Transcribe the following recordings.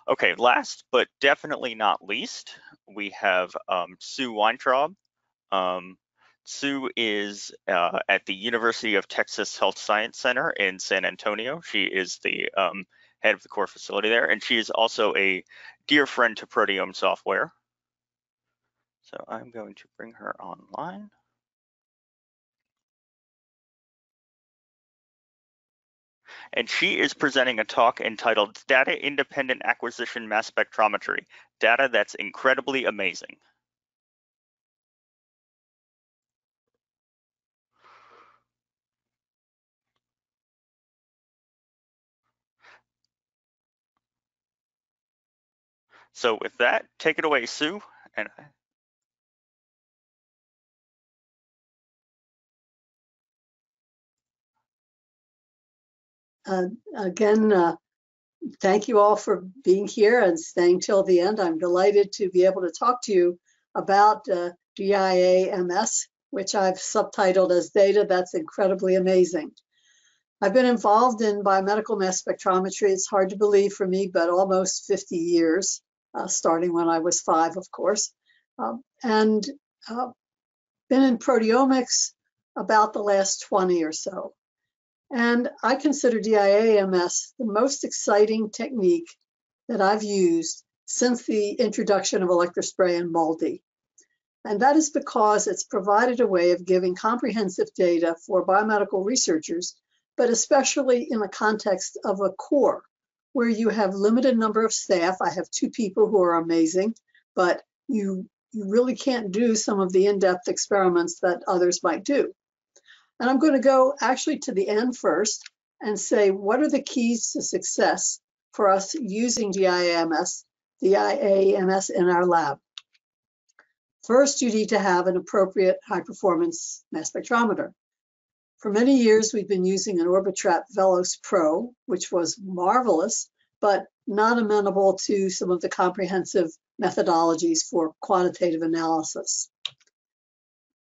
Okay, last but definitely not least, we have Sue Weintraub. Sue is at the University of Texas Health Science Center in San Antonio. She is the head of the core facility there, and she is also a dear friend to proteome software. So I'm going to bring her online. And she is presenting a talk entitled Data Independent Acquisition Mass Spectrometry, data that's incredibly amazing. So with that, take it away, Sue. And Again, thank you all for being here and staying till the end. I'm delighted to be able to talk to you about DIA-MS, which I've subtitled as Data That's Incredibly Amazing. I've been involved in biomedical mass spectrometry, it's hard to believe for me, but almost 50 years, starting when I was 5, of course, and been in proteomics about the last 20 or so. And I consider DIA-MS the most exciting technique that I've used since the introduction of electrospray and MALDI. And that is because it's provided a way of giving comprehensive data for biomedical researchers, but especially in the context of a core where you have limited number of staff. I have 2 people who are amazing, but you really can't do some of the in-depth experiments that others might do. And I'm going to go actually to the end first and say, what are the keys to success for us using DIA-MS in our lab? First, you need to have an appropriate high-performance mass spectrometer. For many years, we've been using an Orbitrap Velos Pro, which was marvelous, but not amenable to some of the comprehensive methodologies for quantitative analysis.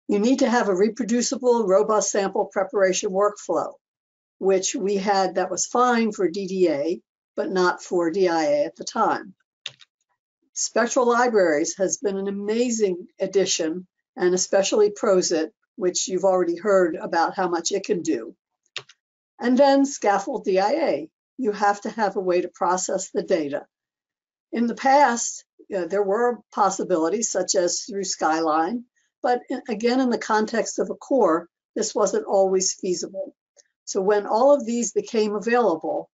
You need to have a reproducible, robust sample preparation workflow, which we had that was fine for DDA, but not for DIA at the time. Spectral libraries has been an amazing addition, and especially PROSIT, which you've already heard about how much it can do. And then Scaffold DIA. You have to have a way to process the data. In the past, there were possibilities, such as through Skyline, but again, in the context of a core, this wasn't always feasible. So when all of these became available,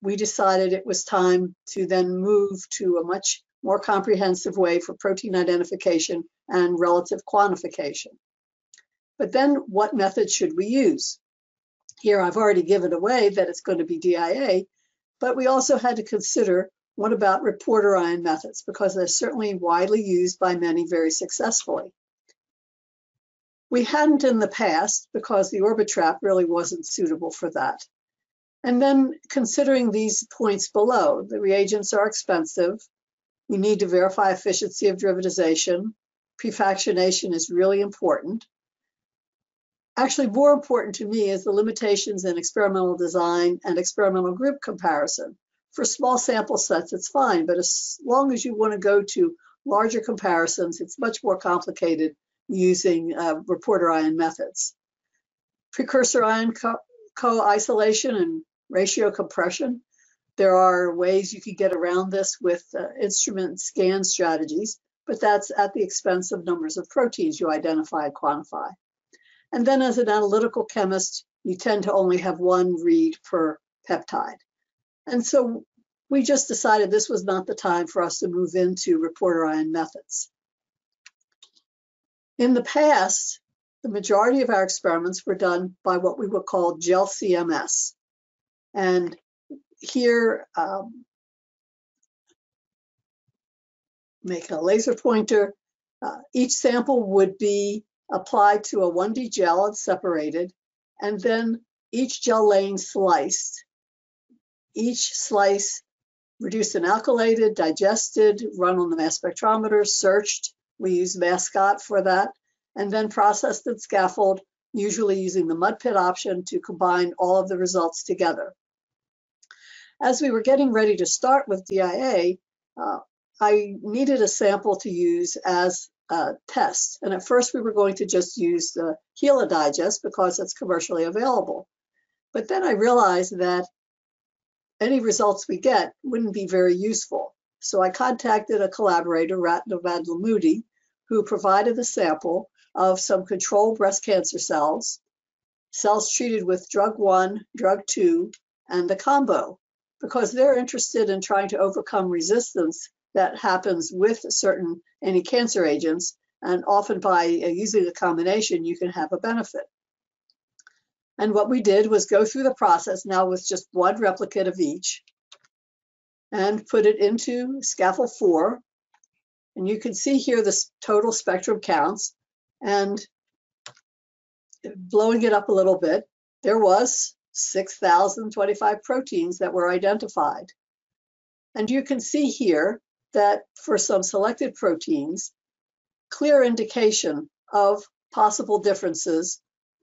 we decided it was time to then move to a much more comprehensive way for protein identification and relative quantification. But then what method should we use? Here I've already given away that it's going to be DIA, but we also had to consider what about reporter ion methods, because they're certainly widely used by many very successfully. We hadn't in the past because the Orbitrap really wasn't suitable for that. And then considering these points below, the reagents are expensive. You need to verify efficiency of derivatization. Prefractionation is really important. Actually, more important to me is the limitations in experimental design and experimental group comparison. For small sample sets, it's fine, but as long as you want to go to larger comparisons, it's much more complicated using reporter ion methods. Precursor ion co-isolation and ratio compression. There are ways you can get around this with instrument scan strategies, but that's at the expense of numbers of proteins you identify and quantify. And then as an analytical chemist, you tend to only have one read per peptide. And so we just decided this was not the time for us to move into reporter ion methods. In the past, the majority of our experiments were done by what we would call gel CMS. And here, make a laser pointer. Each sample would be applied to a 1D gel and separated, and then each gel lane sliced. Each slice reduced and alkylated, digested, run on the mass spectrometer, searched. We use Mascot for that, and then processed in Scaffold, usually using the mud pit option to combine all of the results together. As we were getting ready to start with DIA, I needed a sample to use as a test. And at first we were going to just use the HeLa digest because it's commercially available. But then I realized that any results we get wouldn't be very useful. So I contacted a collaborator, Ratna Vadlamudi, who provided the sample of some control breast cancer cells, cells treated with drug 1, drug 2, and the combo, because they're interested in trying to overcome resistance that happens with certain anti-cancer agents, and often by using a combination, you can have a benefit. And what we did was go through the process now with just one replicate of each and put it into Scaffold 4. And you can see here the total spectrum counts, and blowing it up a little bit, there was 6,025 proteins that were identified. And you can see here that for some selected proteins, clear indication of possible differences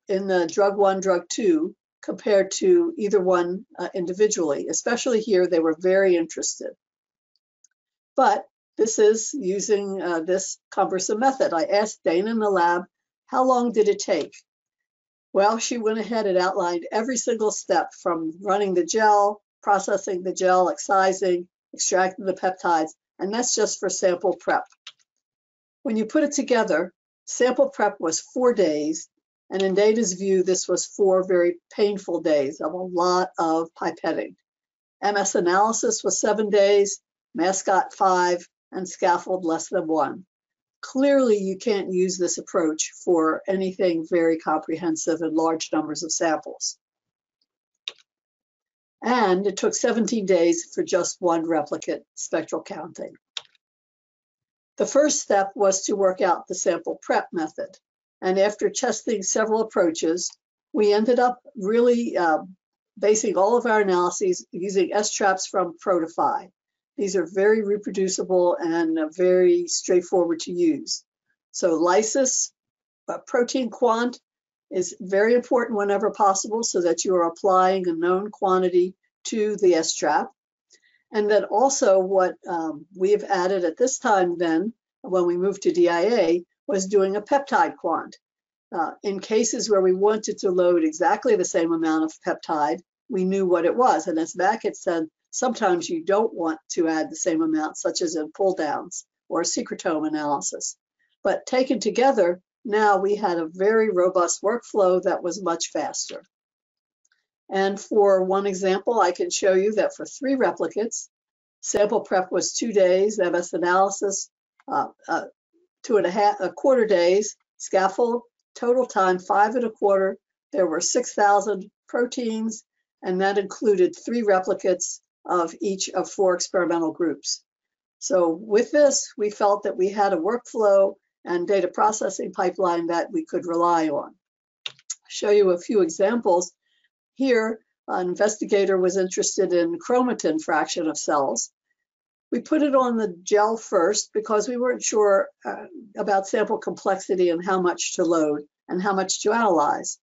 in the drug 1, drug 2 compared to either one individually. Especially here, they were very interested. But this is using this cumbersome method. I asked Dana in the lab, how long did it take? Well, she went ahead and outlined every single step from running the gel, processing the gel, excising, extracting the peptides, and that's just for sample prep. When you put it together, sample prep was 4 days, and in Dana's view, this was 4 very painful days of a lot of pipetting. MS analysis was 7 days, Mascot 5, and Scaffold less than 1. Clearly, you can't use this approach for anything very comprehensive and large numbers of samples. And it took 17 days for just one replicate spectral counting. The first step was to work out the sample prep method. And after testing several approaches, we ended up really basing all of our analyses using S-traps from Protify. These are very reproducible and very straightforward to use. So lysis, protein quant, is very important whenever possible so that you are applying a known quantity to the S-trap. And then also what we have added at this time then, when we moved to DIA, was doing a peptide quant. In cases where we wanted to load exactly the same amount of peptide, we knew what it was. And as Mac had said, sometimes you don't want to add the same amount, such as in pull downs or secretome analysis. But taken together, now we had a very robust workflow that was much faster. And for one example, I can show you that for 3 replicates, sample prep was 2 days, MS analysis, 2.25 days, Scaffold, total time 5.25. There were 6,000 proteins, and that included 3 replicates of each of 4 experimental groups. So with this, we felt that we had a workflow and data processing pipeline that we could rely on. I'll show you a few examples. Here, an investigator was interested in chromatin fraction of cells. We put it on the gel first because we weren't sure about sample complexity and how much to load and how much to analyze.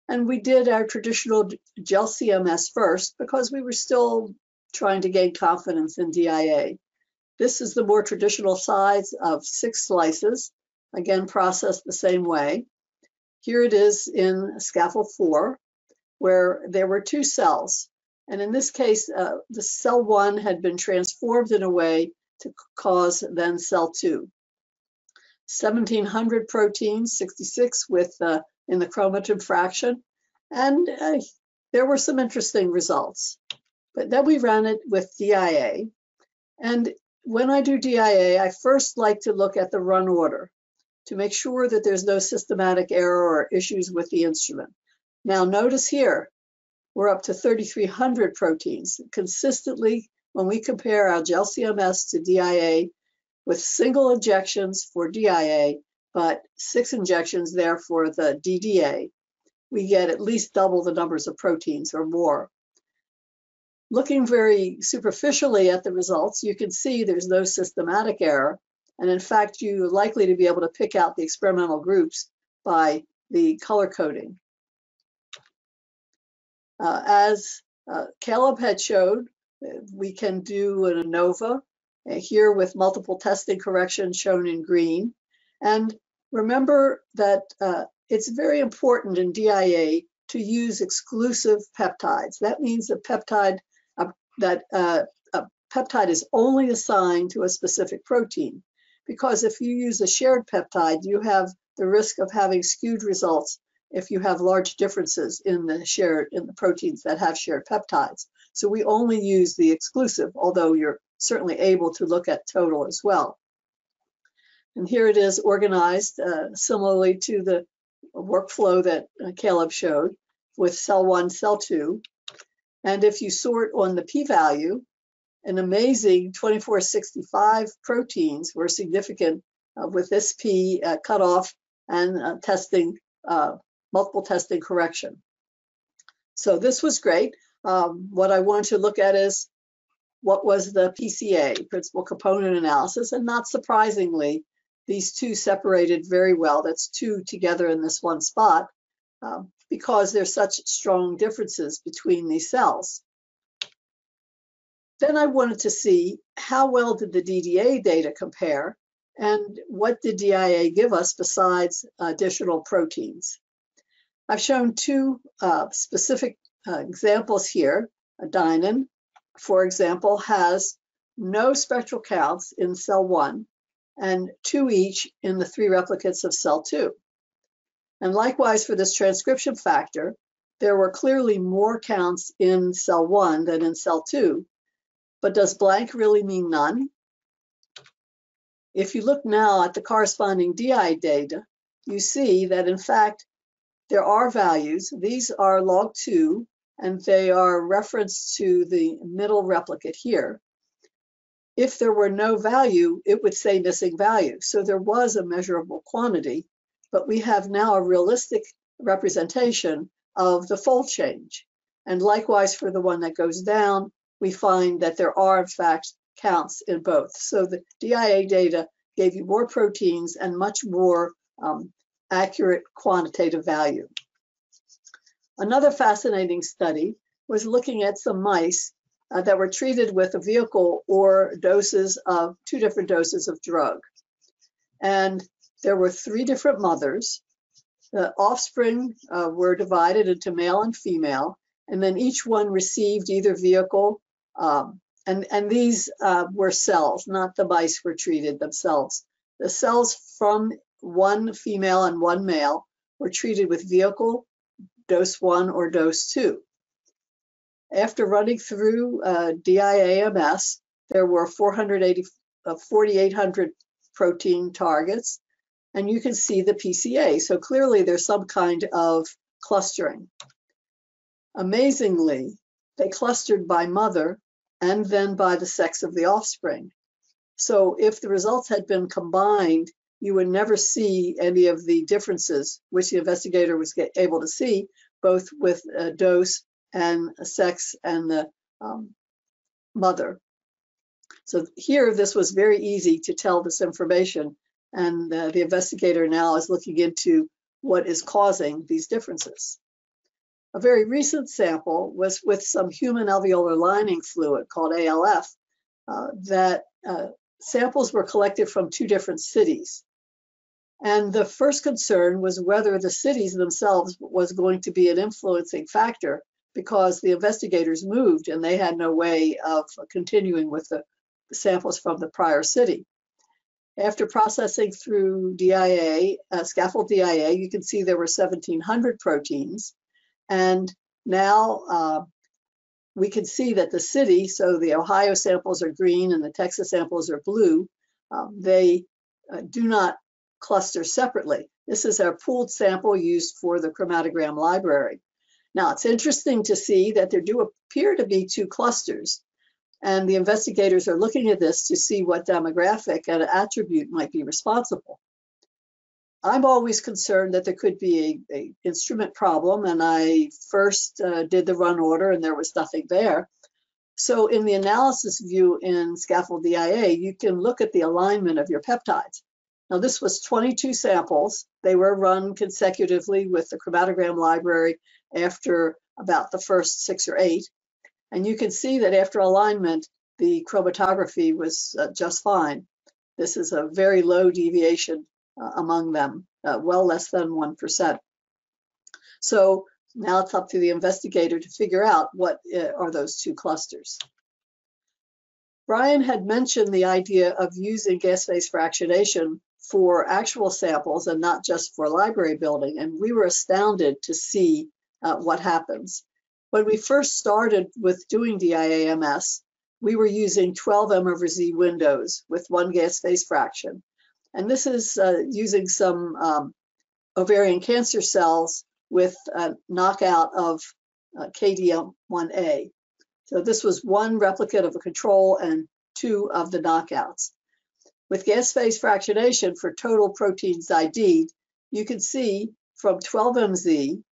And we did our traditional gel CMS first because we were still trying to gain confidence in DIA. This is the more traditional size of 6 slices, again processed the same way. Here it is in Scaffold 4, where there were 2 cells. And in this case, the cell 1 had been transformed in a way to cause then cell 2. 1,700 proteins, 66 with in the chromatin fraction, and there were some interesting results. But then we ran it with DIA, and when I do DIA, I first like to look at the run order to make sure that there's no systematic error or issues with the instrument. Now notice here, we're up to 3,300 proteins. Consistently, when we compare our gel CMS to DIA with single injections for DIA, but 6 injections there for the DDA, we get at least double the numbers of proteins or more. Looking very superficially at the results, you can see there's no systematic error. And in fact, you're likely to be able to pick out the experimental groups by the color coding. As Caleb had showed, We can do an ANOVA here with multiple testing corrections shown in green. And remember that it's very important in DIA to use exclusive peptides. That means a peptide is only assigned to a specific protein, because if you use a shared peptide, you have the risk of having skewed results if you have large differences in the proteins that have shared peptides. So we only use the exclusive, although you're certainly able to look at total as well. And here it is organized similarly to the workflow that Caleb showed with cell 1, cell 2. And if you sort on the p-value, an amazing 2465 proteins were significant with this p cutoff and multiple testing correction. So this was great. What I want to look at is what was the PCA, principal component analysis, and not surprisingly, these two separated very well. That's two together in this one spot because there's such strong differences between these cells. Then I wanted to see how well did the DDA data compare and what did DIA give us besides additional proteins. I've shown two specific examples here. Adenine, for example, has no spectral counts in cell 1 and 2 each in the 3 replicates of cell 2. And likewise for this transcription factor, there were clearly more counts in cell 1 than in cell 2. But does blank really mean none? If you look now at the corresponding DI data, you see that in fact there are values. These are log 2, and they are referenced to the middle replicate here. If there were no value, it would say missing value. So there was a measurable quantity, but we have now a realistic representation of the fold change. And likewise for the one that goes down, we find that there are in fact counts in both. So the DIA data gave you more proteins and much more accurate quantitative value. Another fascinating study was looking at some mice that were treated with a vehicle or doses of 2 different doses of drug. And there were 3 different mothers. The offspring were divided into male and female, and then each one received either vehicle, and these were cells, not the mice were treated themselves. The cells from 1 female and 1 male were treated with vehicle, dose 1 or dose 2. After running through DIA-MS, there were 4,800 protein targets, and you can see the PCA. So clearly there's some kind of clustering. Amazingly, they clustered by mother and then by the sex of the offspring. So if the results had been combined, you would never see any of the differences, which the investigator was able to see, both with a dose and a sex and the mother. So here, this was very easy to tell this information, and the investigator now is looking into what is causing these differences. A very recent sample was with some human alveolar lining fluid called ALF that samples were collected from 2 different cities. And the first concern was whether the cities themselves was going to be an influencing factor, because the investigators moved and they had no way of continuing with the samples from the prior city. After processing through DIA, Scaffold DIA, you can see there were 1,700 proteins. And now we can see that the city, so the Ohio samples are green and the Texas samples are blue, they do not cluster separately. This is our pooled sample used for the chromatogram library. Now, it's interesting to see that there do appear to be 2 clusters, and the investigators are looking at this to see what demographic and attribute might be responsible. I'm always concerned that there could be an instrument problem, and I first did the run order and there was nothing there. So in the analysis view in Scaffold DIA, you can look at the alignment of your peptides. Now this was 22 samples. They were run consecutively with the chromatogram library after about the first 6 or 8. And you can see that after alignment, the chromatography was just fine. This is a very low deviation among them, well less than 1%. So now it's up to the investigator to figure out what are those two clusters. Brian had mentioned the idea of using gas phase fractionation for actual samples and not just for library building, and we were astounded to see what happens. When we first started with doing DIA-MS, we were using 12 m/z windows with 1 gas phase fraction, and this is using some ovarian cancer cells with a knockout of KDM1A. So this was 1 replicate of a control and 2 of the knockouts. With gas phase fractionation for total proteins ID'd, you can see from 12 mZ,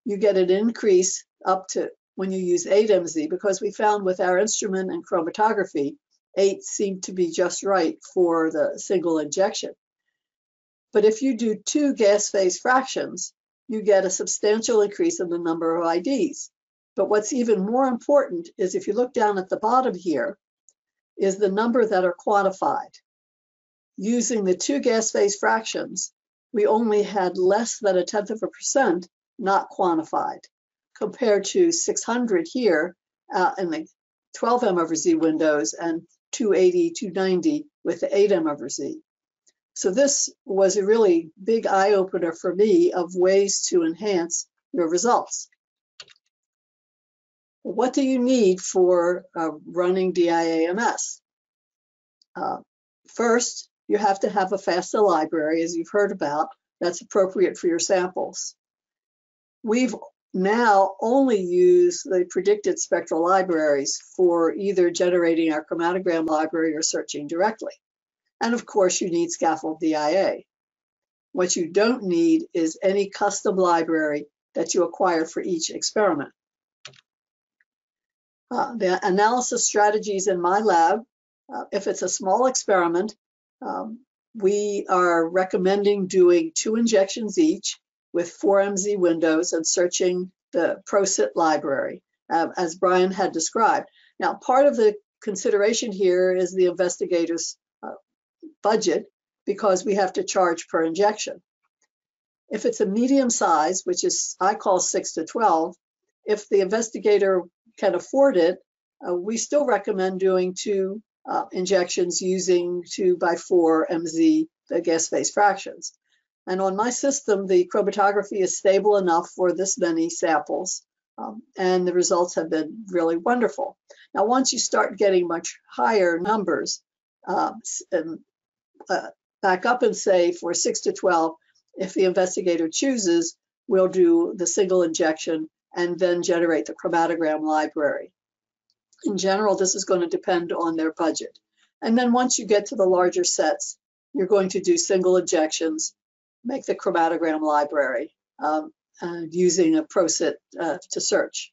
you get an increase up to when you use 8 mZ, because we found with our instrument and chromatography, 8 seemed to be just right for the single injection. But if you do 2 gas phase fractions, you get a substantial increase in the number of IDs. But what's even more important is if you look down at the bottom here, is the number that are quantified. Using the 2 gas phase fractions, we only had less than 0.1% not quantified, compared to 600 here in the 12 m/z windows and 280, 290 with the 8 m/z. So this was a really big eye-opener for me of ways to enhance your results. What do you need for running DIA-MS? First, you have to have a FASTA library, as you've heard about, that's appropriate for your samples. We've now only used the predicted spectral libraries for either generating our chromatogram library or searching directly. And of course, you need Scaffold DIA. What you don't need is any custom library that you acquire for each experiment. The analysis strategies in my lab, if it's a small experiment, we are recommending doing 2 injections each with 4 mZ windows and searching the ProCit library, as Brian had described. Now, part of the consideration here is the investigator's budget, because we have to charge per injection. If it's a medium size, which is I call 6 to 12, if the investigator can afford it, we still recommend doing 2 injections using 2 by 4 mZ, the gas phase fractions. And on my system, the chromatography is stable enough for this many samples, and the results have been really wonderful. Now, once you start getting much higher numbers, back up and say for 6 to 12, if the investigator chooses, we'll do the single injection and then generate the chromatogram library. In general, this is going to depend on their budget. And then once you get to the larger sets, you're going to do single injections, make the chromatogram library using a ProCit to search.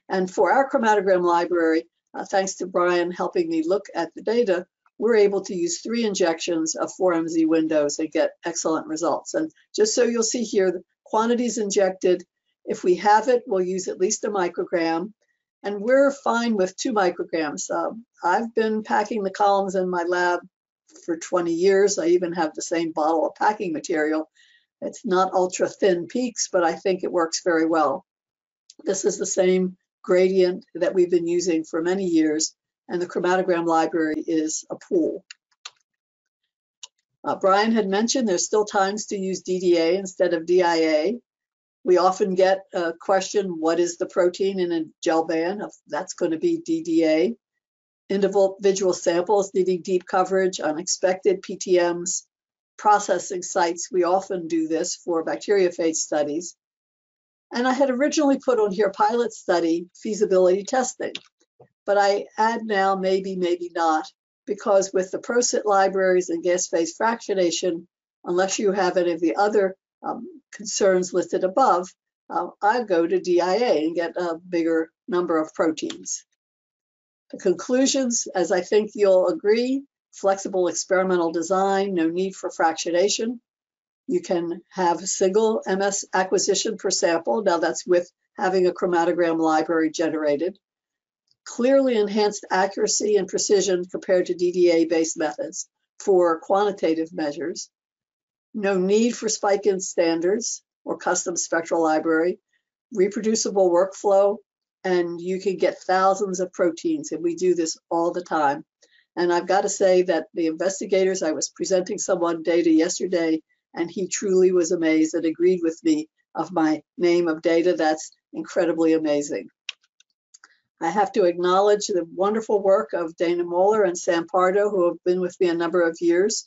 And for our chromatogram library, thanks to Brian helping me look at the data, we're able to use 3 injections of 4 mZ windows and get excellent results. And just so you'll see here, the quantities injected, if we have it, we'll use at least a microgram. And we're fine with 2 micrograms. I've been packing the columns in my lab for 20 years. I even have the same bottle of packing material. It's not ultra thin peaks, but I think it works very well. This is the same gradient that we've been using for many years, and the chromatogram library is a pool. Brian had mentioned there's still times to use DDA instead of DIA. We often get a question, what is the protein in a gel band? That's going to be DDA. Individual samples needing deep coverage, unexpected PTMs, processing sites. We often do this for bacteriophage studies. And I had originally put on here pilot study feasibility testing, but I add now maybe, maybe not, because with the ProCit libraries and gas phase fractionation, unless you have any of the other concerns listed above, I go to DIA and get a bigger number of proteins. The conclusions, as I think you'll agree, flexible experimental design, no need for fractionation. You can have a single MS acquisition per sample. Now that's with having a chromatogram library generated. clearly enhanced accuracy and precision compared to DDA-based methods for quantitative measures, no need for spike-in standards or custom spectral library, reproducible workflow, and you can get thousands of proteins, and we do this all the time. And I've got to say that the investigators, I was presenting someone data yesterday, and he truly was amazed and agreed with me of my name of data. That's incredibly amazing. I have to acknowledge the wonderful work of Dana Moeller and Sam Pardo, who have been with me a number of years,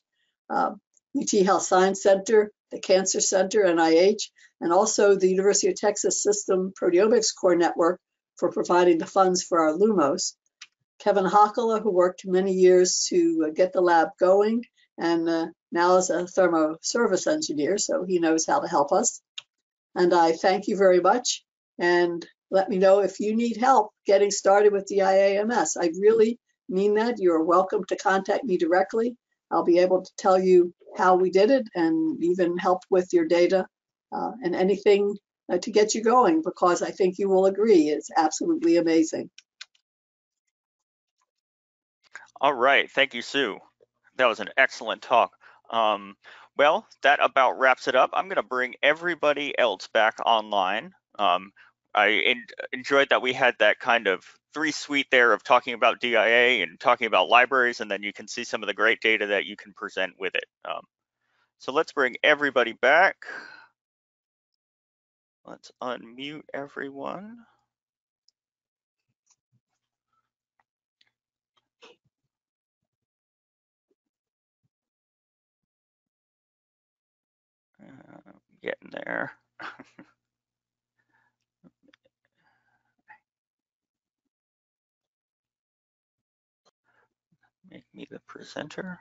UT Health Science Center, the Cancer Center, NIH, and also the University of Texas System Proteomics Core Network for providing the funds for our LUMOS. Kevin Hockala, who worked many years to get the lab going, and now is a thermo service engineer, so he knows how to help us. And I thank you very much, and let me know if you need help getting started with DIA-MS. I really mean that. You're welcome to contact me directly. I'll be able to tell you how we did it and even help with your data and anything to get you going, because I think you will agree it's absolutely amazing. All right, thank you, Sue. That was an excellent talk. Well, that about wraps it up. I'm going to bring everybody else back online. I enjoyed that we had that kind of three-suite there of talking about DIA and talking about libraries, and then you can see some of the great data that you can present with it. So let's bring everybody back. Let's unmute everyone. Getting there. Make me the presenter.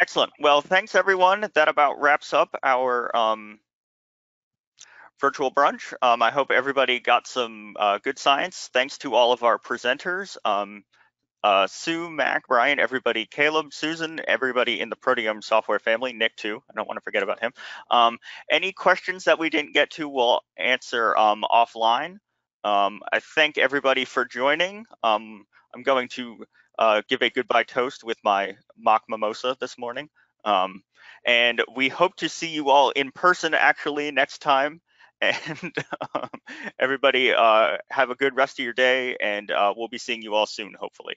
Excellent. Well, thanks everyone. That about wraps up our virtual brunch. I hope everybody got some good science. Thanks to all of our presenters. Sue, Mac, Brian, everybody, Caleb, Susan, everybody in the Proteome software family, Nick too, I don't want to forget about him. Any questions that we didn't get to, we'll answer offline. I thank everybody for joining. I'm going to give a goodbye toast with my mock mimosa this morning. And we hope to see you all in person actually next time. And everybody have a good rest of your day, and we'll be seeing you all soon, hopefully.